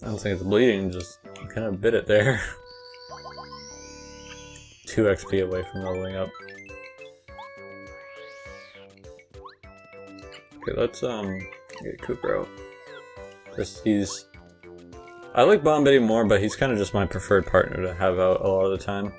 I don't think it's bleeding, just kind of bit it there. 2 XP away from leveling up. Okay, let's get Cooper out. I like Bombetti more, but he's kind of just my preferred partner to have out a lot of the time.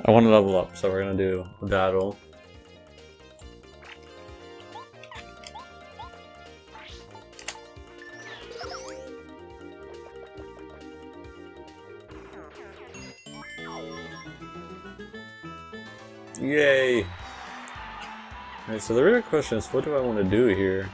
I want to level up, so we're gonna do a battle. Yay! Alright, so the real question is, what do I want to do here?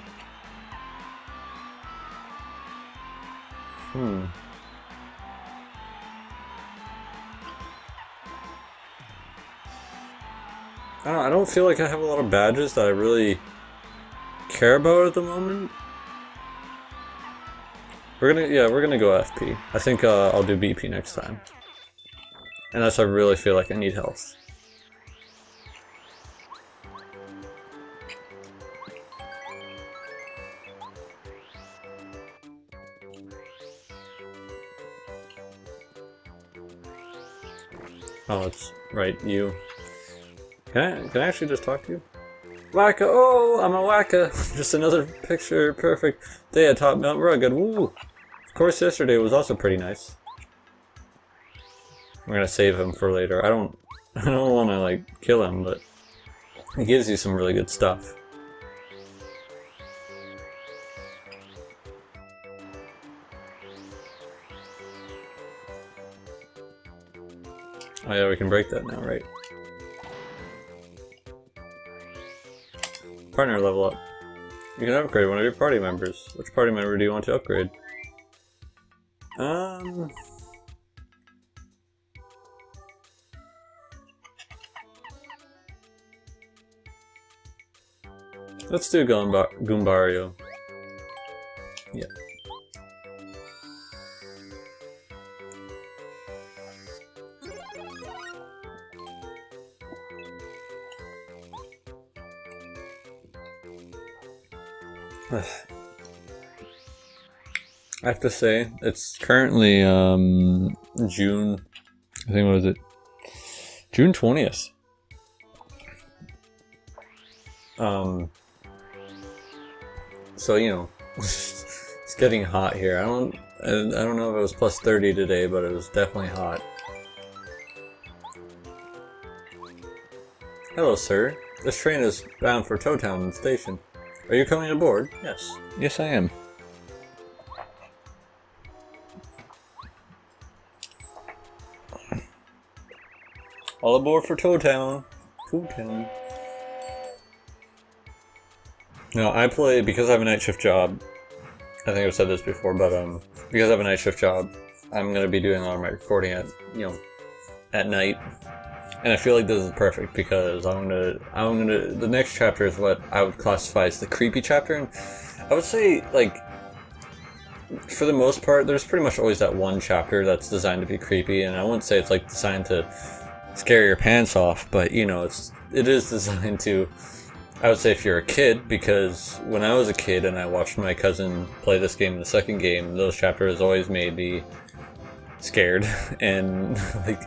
I don't feel like I have a lot of badges that I really care about at the moment. We're gonna go FP. I think I'll do BP next time. Unless I really feel like I need health. Oh, it's right, you. Can I actually just talk to you? Wacka! Oh, I'm a Wacka! Just another picture perfect day atop Mount Rugged. Woo! Of course, yesterday was also pretty nice. I'm gonna save him for later. I don't want to like kill him, but he gives you some really good stuff. Oh yeah, we can break that now, right? Partner level up. You can upgrade one of your party members. Which party member do you want to upgrade? Let's do Goombario. Yeah. I have to say, it's currently June, I think, what was it? June 20th. So, you know, it's getting hot here. I don't know if it was plus 30 today, but it was definitely hot. Hello, sir. This train is bound for Town Station. Are you coming aboard? Yes. Yes, I am. All aboard for Town. Town. Now, I play, because I have a night shift job, I think I've said this before, but because I have a night shift job, I'm going to be doing all of my recording at night. And I feel like this is perfect because the next chapter is what I would classify as the creepy chapter, and I would say, like, for the most part, there's pretty much always that one chapter that's designed to be creepy, and I wouldn't say it's like designed to scare your pants off, but you know, it is designed to, I would say, if you're a kid, because when I was a kid and I watched my cousin play this game in the second game, those chapters always made me scared, and like,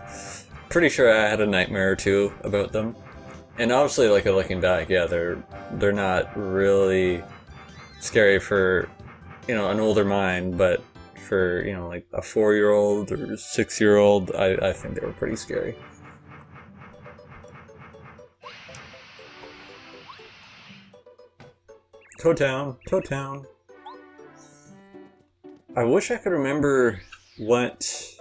pretty sure I had a nightmare or two about them. And obviously, like, looking back, yeah, they're not really scary for, you know, an older mind, but for, you know, like a 4-year-old or 6-year-old, I think they were pretty scary. Town. I wish I could remember what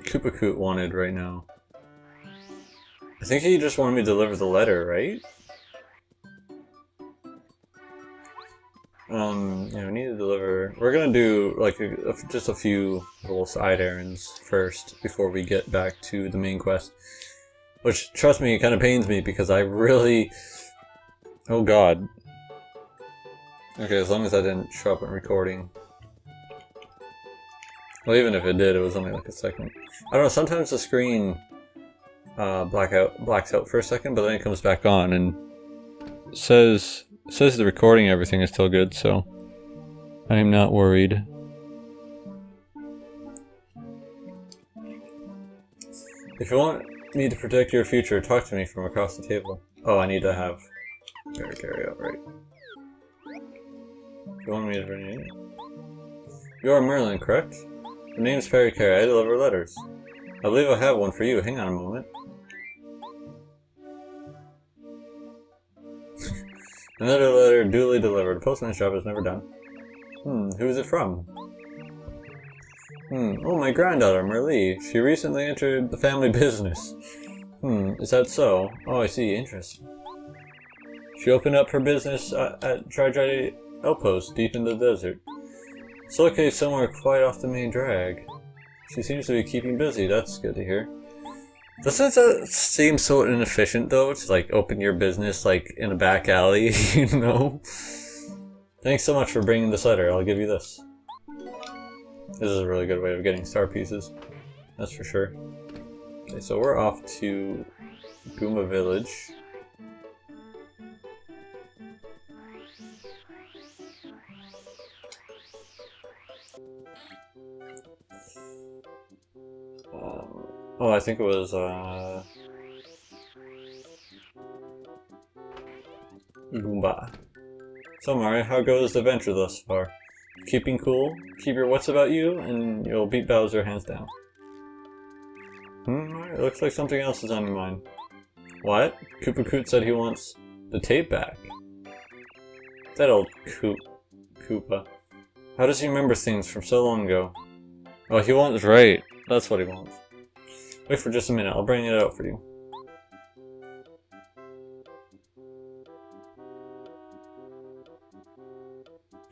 Koopakoot wanted right now? I think he just wanted me to deliver the letter, right? Yeah, we need to deliver. We're gonna do like just a few little side errands first before we get back to the main quest. Which, trust me, it kind of pains me because I really... Oh god. Okay, as long as I didn't show up in recording. Well, even if it did, it was only like a second. I don't know, sometimes the screen blacks out for a second, but then it comes back on and says the recording everything is still good, so I'm not worried. If you want me to protect your future, talk to me from across the table. Oh, I need to have carry out, right. You want me to bring you in? You are Merlin, correct? The name's Perry Carey. I deliver letters. I believe I have one for you. Hang on a moment. Another letter duly delivered. Postman's job is never done. Who is it from? Oh, my granddaughter, Merlee. She recently entered the family business. Is that so? Oh, I see. Interesting. She opened up her business at Tri Outpost, deep in the desert. It's located somewhere quite off the main drag. She seems to be keeping busy. That's good to hear. Doesn't that seem so inefficient, though, to, like, open your business, like, in a back alley, you know? Thanks so much for bringing this letter. I'll give you this. This is a really good way of getting star pieces. That's for sure. Okay, so we're off to Goomba Village. Oh, I think it was, Goomba. So, Mario, how goes the adventure thus far? Keeping cool, keep your wits about you, and you'll beat Bowser hands down. It looks like something else is on your mind. What? Koopakoot said he wants the tape back. That old Koopa. How does he remember things from so long ago? Oh, he wants right. That's what he wants. Wait for just a minute, I'll bring it out for you.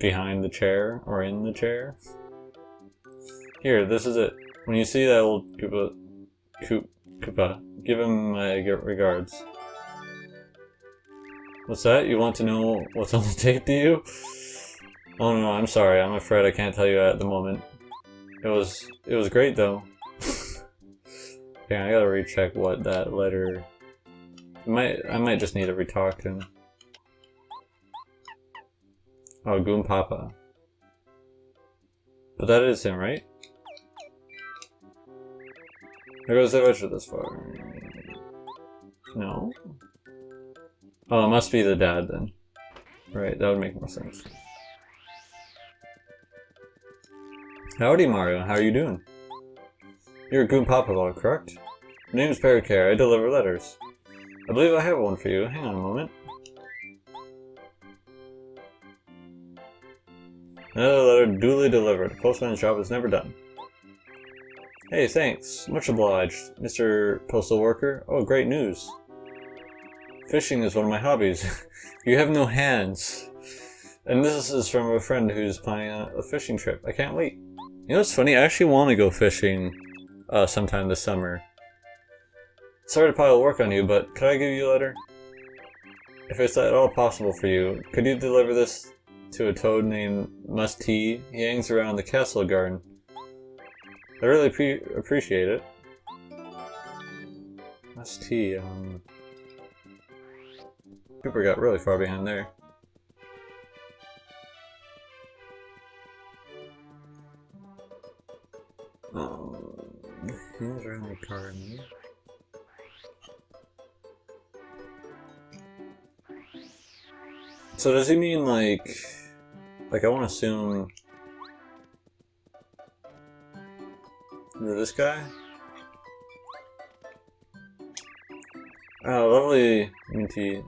Behind the chair, or in the chair. Here, this is it. When you see that old Koopa, give him my regards. What's that? You want to know what's on the tape, do you? Oh no, I'm sorry, I'm afraid I can't tell you at the moment. It was great though. Yeah, I gotta recheck what that letter... I might just need to retalk to him. Oh, Goompapa. But that is him, right? There goes the adventure this far. No? Oh, it must be the dad then. Right, that would make more sense. Howdy, Mario. How are you doing? You're Goompapa, correct? My name's Perry Carey. I deliver letters. I believe I have one for you. Hang on a moment. Another letter duly delivered. The postman's job is never done. Hey, thanks. Much obliged, Mr. Postal Worker. Oh, great news. Fishing is one of my hobbies. You have no hands. And this is from a friend who's planning a fishing trip. I can't wait. You know what's funny? I actually want to go fishing sometime this summer. Sorry to pile work on you, but could I give you a letter? If it's at all possible for you, could you deliver this to a toad named Musty? He hangs around the castle garden. I really appreciate it. Musty, Cooper got really far behind there. Hangs around the garden. So does he mean like I want to assume this guy? Oh, lovely Minty.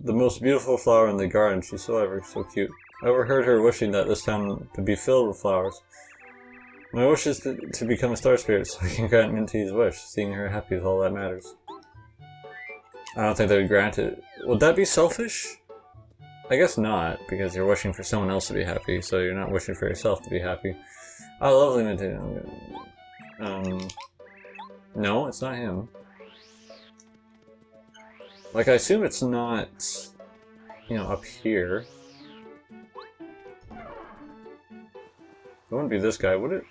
The most beautiful flower in the garden. She's so cute. I overheard her wishing that this town could be filled with flowers. My wish is to become a star spirit so I can grant Minty's wish. Seeing her happy is all that matters. I don't think they would grant it. Would that be selfish? I guess not, because you're wishing for someone else to be happy, so you're not wishing for yourself to be happy. Oh, lovely Minty. No, it's not him. Like, I assume it's not, you know, up here. It wouldn't be this guy, would it?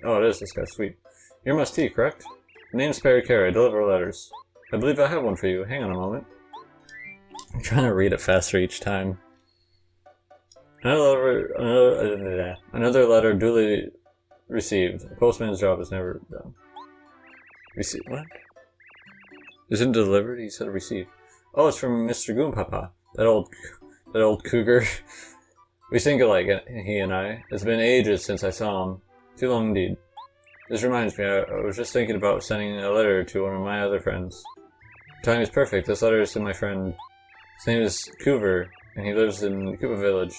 Oh, it is this guy. Sweet. You're Musty, correct? Name's Perry Carey. I deliver letters. I believe I have one for you. Hang on a moment. I'm trying to read it faster each time. Another letter duly received. A postman's job is never done. Received? What? Isn't delivered? He said received. Oh, it's from Mr. Goompapa. That old cougar. We think alike, he and I. It's been ages since I saw him. Too long indeed. This reminds me, I was just thinking about sending a letter to one of my other friends. Time is perfect. This letter is to my friend. His name is Coover, and he lives in Koopa Village.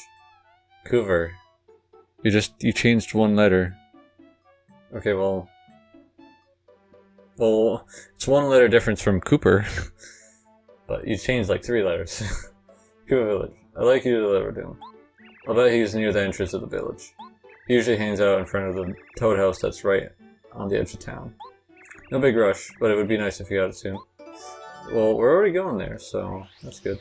Coover. You changed one letter. Okay, well, it's one letter difference from Cooper. But you changed like 3 letters. Koopa Village. I'd like you to deliver to him. I'll bet he's near the entrance of the village. He usually hangs out in front of the toad house that's right on the edge of town. No big rush, but it would be nice if you got it soon. Well, we're already going there, so that's good.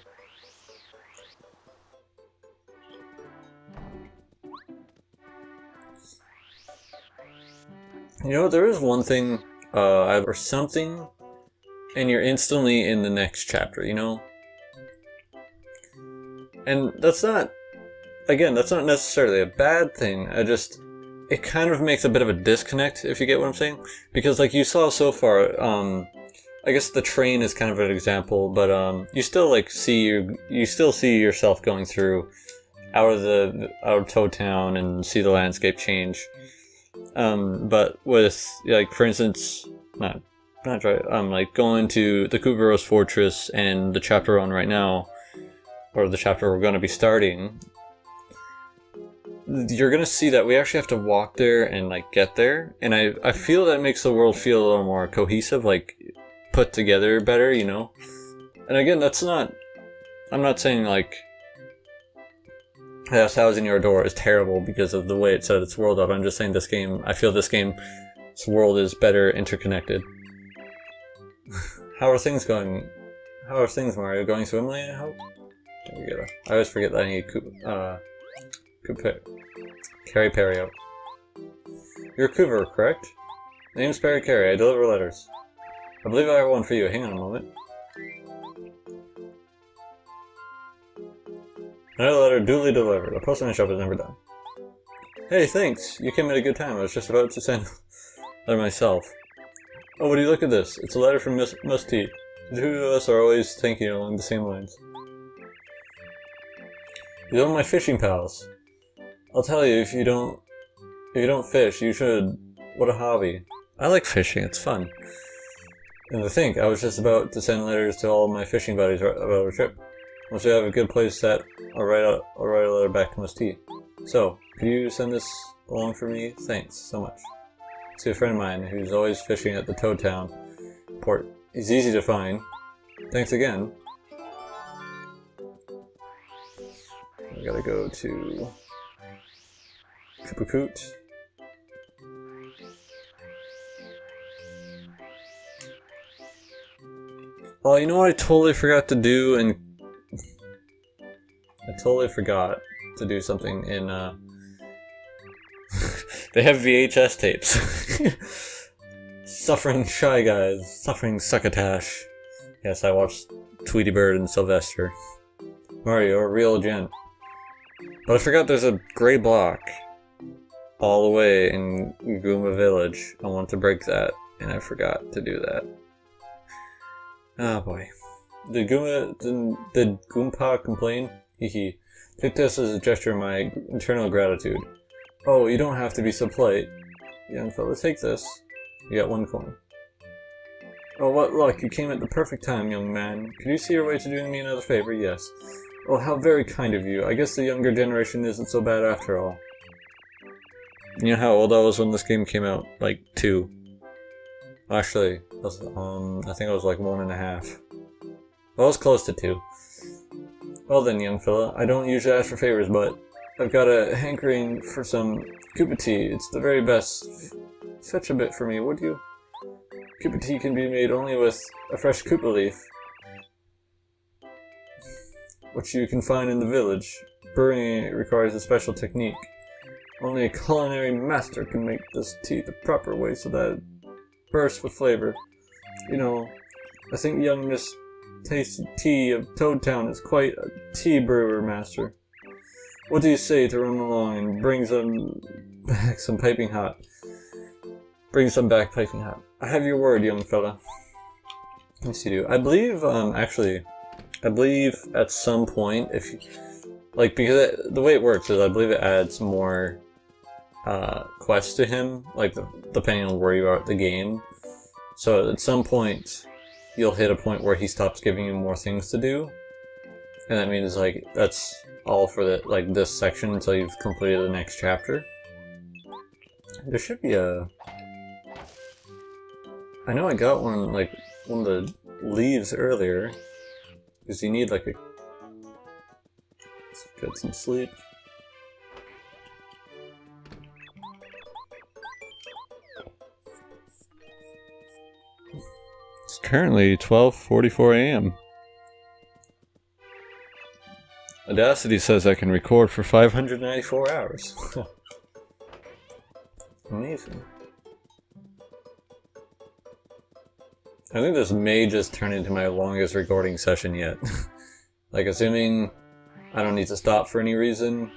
You know, there is one thing, or something, and you're instantly in the next chapter, you know? And that's not, again, that's not necessarily a bad thing. It kind of makes a bit of a disconnect, if you get what I'm saying. Because like you saw so far, I guess the train is kind of an example, but you still like you still see yourself going through out of Toad Town and see the landscape change. But with like, for instance, not right, like going to the Kugaro's Fortress and the chapter on right now, or the chapter we're going to be starting, you're going to see that we actually have to walk there and like get there, and I feel that makes the world feel a little more cohesive, like put together better, you know? And again, I'm not saying like House in Your Door is terrible because of the way it set its world up. I'm just saying I feel this game's world is better interconnected. How are things going? How are things, Mario? Going swimmingly, I hope? I always forget that I need Carry Perry out. You're Coover, correct? Name's Perry Carey. I deliver letters. I believe I have one for you. Hang on a moment. Another letter duly delivered. A postman shop is never done. Hey, thanks. You came at a good time. I was just about to send a letter myself. Oh, would you look at this? It's a letter from Musty. The two of us are always thinking along the same lines. You're one of my fishing pals. I'll tell you, if you don't fish, you should. What a hobby. I like fishing. It's fun. And to think, I was just about to send letters to all my fishing buddies about our trip. Once we have a good place set, I'll write a letter back to Musty. So, could you send this along for me? Thanks so much. See a friend of mine who's always fishing at the Toad Town port. He's easy to find. Thanks again. We gotta go to Koopakoot. Oh, you know what I totally forgot to do? And I totally forgot to do something in, they have VHS tapes. Suffering Shy Guys. Suffering Succotash. Yes, I watched Tweety Bird and Sylvester. Mario, a real gent. But I forgot there's a gray block all the way in Goomba Village. I want to break that, and I forgot to do that. Oh boy. Did Goompa complain? Hehe. Take this as a gesture of my eternal gratitude. Oh, you don't have to be so polite. Young fella, take this. You got 1 coin. Oh, what luck. You came at the perfect time, young man. Could you see your way to doing me another favor? Yes. Oh, how very kind of you. I guess the younger generation isn't so bad after all. You know how old I was when this game came out? Like 2. Actually, I think I was like 1.5. Well, I was close to 2. Well then, young fella, I don't usually ask for favors, but I've got a hankering for some Koopa tea. It's the very best. Fetch a bit for me, would you? Koopa tea can be made only with a fresh Koopa leaf, which you can find in the village. Brewing it requires a special technique. Only a culinary master can make this tea the proper way so that it bursts with flavor. You know, I think young Miss Tasty Tea of Toad Town is quite a tea brewer master. What do you say to run along and bring some back some piping hot? Bring some back piping hot. I have your word, young fella. Yes, you do. I believe, I believe at some point, if you, like, because the way it works is I believe it adds more quests to him, like depending on where you are at the game. So at some point, you'll hit a point where he stops giving you more things to do, and that means like that's all for the this section until you've completed the next chapter. There should be a. I know I got one of the leaves earlier, because you need like a. Let's get some sleep. It's currently 12:44 a.m. Audacity says I can record for 594 hours. Amazing. I think this may just turn into my longest recording session yet. Like, assuming I don't need to stop for any reason.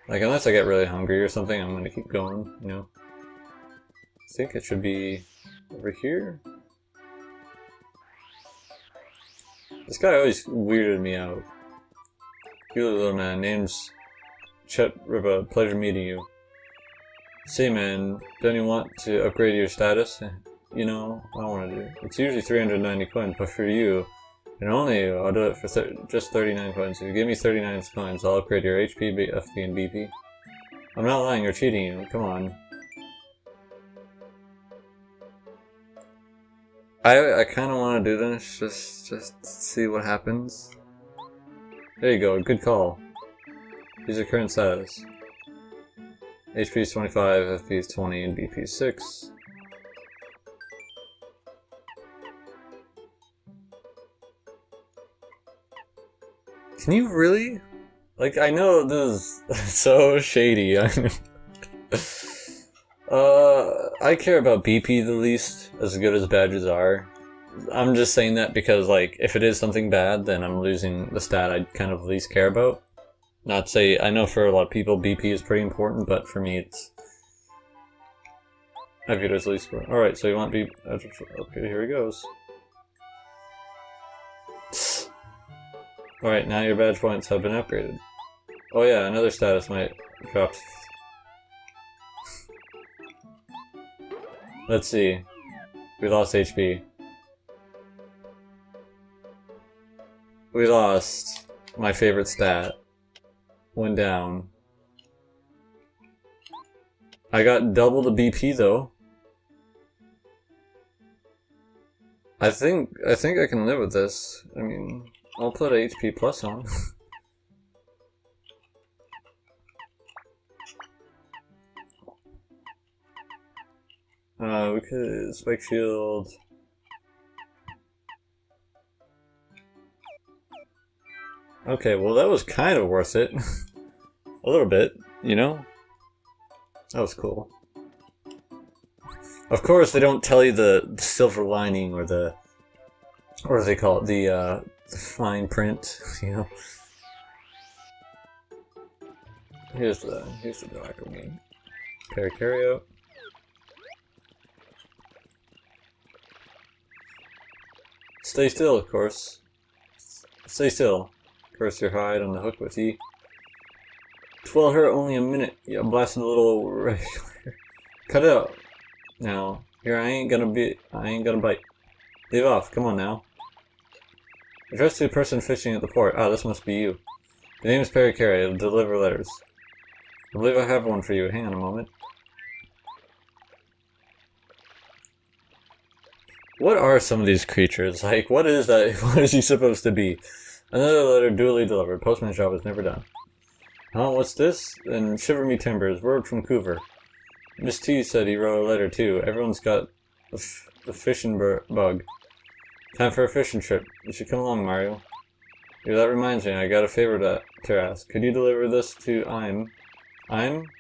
Like, unless I get really hungry or something, I'm gonna keep going, you know? I think it should be over here. This guy always weirded me out. You little man, name's Chet Riba, pleasure meeting you. Say man, don't you want to upgrade your status? You know, I want to do it. It's usually 390 coins, but for you, and only you, I'll do it for just 39 coins. If you give me 39 coins, I'll upgrade your HP, FP, and BP. I'm not lying or cheating you, come on. I kind of want to do this, just see what happens. There you go, good call. These are current status. HP is 25, FP is 20, and BP is 6. Can you really? Like, I know this is so shady, I know. I care about BP the least, as good as badges are. I'm just saying that because, like, if it is something bad, then I'm losing the stat I kind of least care about. Not to say, I know for a lot of people BP is pretty important, but for me it's... I view it as least important. Alright, so you want BP... Okay, here he goes. Alright, now your badge points have been upgraded. Oh yeah, another status might drop. Let's see. We lost HP. We lost my favorite stat. Went down. I got double the BP though. I think I can live with this. I mean, I'll put HP plus on. We could spike shield. Okay, well that was kind of worth it. A little bit, you know? That was cool. Of course, they don't tell you the silver lining or the... What do they call it? The fine print, you know? Here's the dopamine. Carry out. Stay still, of course. Stay still. Curse your hide on the hook with E. 'Twill hurt only a minute. You blasted a little regular. Cut it out. Now, here I ain't gonna bite. Leave off. Come on now. Addressed to the person fishing at the port. Ah, this must be you. The name is Perry Carey. I'll deliver letters. I believe I have one for you. Hang on a moment. What are some of these creatures? Like, what is that? What is he supposed to be? Another letter duly delivered. Postman's job is never done. Huh? What's this? And shiver me timbers. Word from Coover. Miss T said he wrote a letter too. Everyone's got the fishing bug. Time for a fishing trip. You should come along, Mario. Yeah, that reminds me. I got a favor to ask. Could you deliver this to I'm?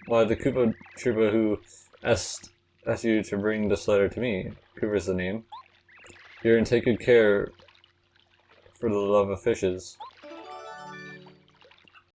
Why, the Koopa Troopa who asked you to bring this letter to me. Coover's the name. Here, and take good care for the love of fishes.